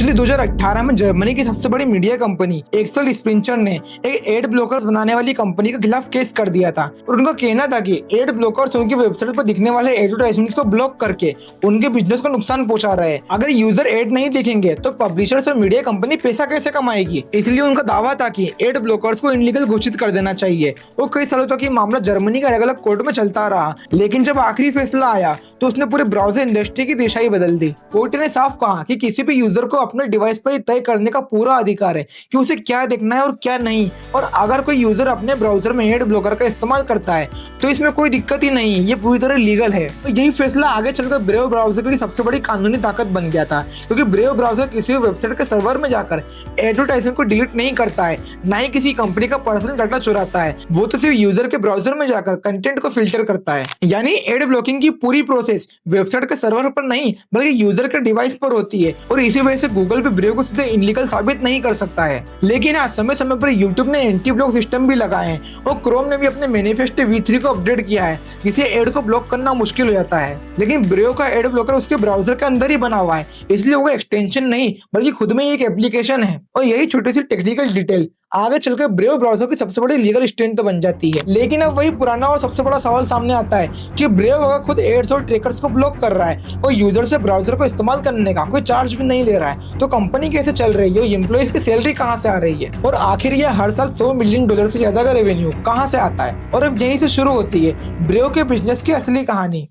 इसलिए 2018 में जर्मनी की सबसे बड़ी मीडिया कंपनी एक्सेल स्प्रिंचर ने एक एड ब्लॉकर बनाने वाली कंपनी के खिलाफ केस कर दिया था और उनका कहना था कि एड ब्लॉकर्स उनकी वेबसाइट पर दिखने वाले एडवर्टाइजमेंट्स को ब्लॉक करके उनके बिजनेस को नुकसान पहुंचा रहे हैं। अगर यूजर एड नहीं देखेंगे तो पब्लिशर्स और मीडिया कंपनी पैसा कैसे कमाएगी। इसलिए उनका दावा था कि एड ब्लॉकर्स को इनलीगल घोषित कर देना चाहिए और कई सालों तक ये मामला जर्मनी के अलग अलग कोर्ट में चलता रहा। लेकिन जब आखिरी फैसला आया तो उसने पूरे ब्राउजर इंडस्ट्री की दिशा ही बदल दी। कोर्ट ने साफ कहा कि किसी भी यूजर को अपने डिवाइस पर तय करने का पूरा अधिकार है कि उसे क्या देखना है और क्या नहीं, और अगर कोई यूजर अपने ब्राउजर में एड ब्लॉकर का इस्तेमाल करता है तो इसमें कोई दिक्कत ही नहीं, ये पूरी तरह लीगल है। तो यही फैसला आगे चलकर ब्रेव ब्राउजर के लिए सबसे बड़ी कानूनी ताकत बन गया था, क्योंकि ब्रेव ब्राउजर किसी भी वेबसाइट के सर्वर में जाकर एडवर्टाइजमेंट को डिलीट नहीं करता है, ना ही किसी कंपनी का पर्सनल डाटा चुराता है। वो तो सिर्फ यूजर के ब्राउजर में जाकर कंटेंट को फिल्टर करता है। यानी एड ब्लॉकिंग की पूरी प्रोसेस वेबसाइट के सर्वर पर नहीं बल्कि यूजर के डिवाइस पर होती है, और इसी वजह से गूगल भी ब्रेव को सीधे इनलीगल साबित नहीं कर सकता है। लेकिन आज समय समय पर यूट्यूब ने एंटी ब्लॉक सिस्टम भी लगाए हैं और क्रोम ने भी अपने मैनिफेस्टो V3 को अपडेट किया है, जिसे एड को ब्लॉक करना मुश्किल हो जाता है। लेकिन ब्रेव का एड ब्लॉकर उसके ब्राउजर के अंदर ही बना हुआ है, इसलिए वो एक्सटेंशन नहीं बल्कि खुद में ही एक एप्लीकेशन है। और यही छोटी सी टेक्निकल डिटेल आगे चलकर ब्रेव ब्राउजर की सबसे बड़ी लीगल स्ट्रेंथ तो बन जाती है। लेकिन अब वही पुराना और सबसे बड़ा सवाल सामने आता है कि ब्रेव अगर खुद एड्स और ट्रैकर्स को ब्लॉक कर रहा है और यूजर से ब्राउजर को इस्तेमाल करने का कोई चार्ज भी नहीं ले रहा है, तो कंपनी कैसे चल रही है, एम्प्लॉइज की सैलरी कहाँ से आ रही है, और आखिर ये हर साल $100 मिलियन से ज्यादा का रेवेन्यू कहाँ से आता है। और अब यहीं से शुरू होती है ब्रेव के बिजनेस की असली कहानी।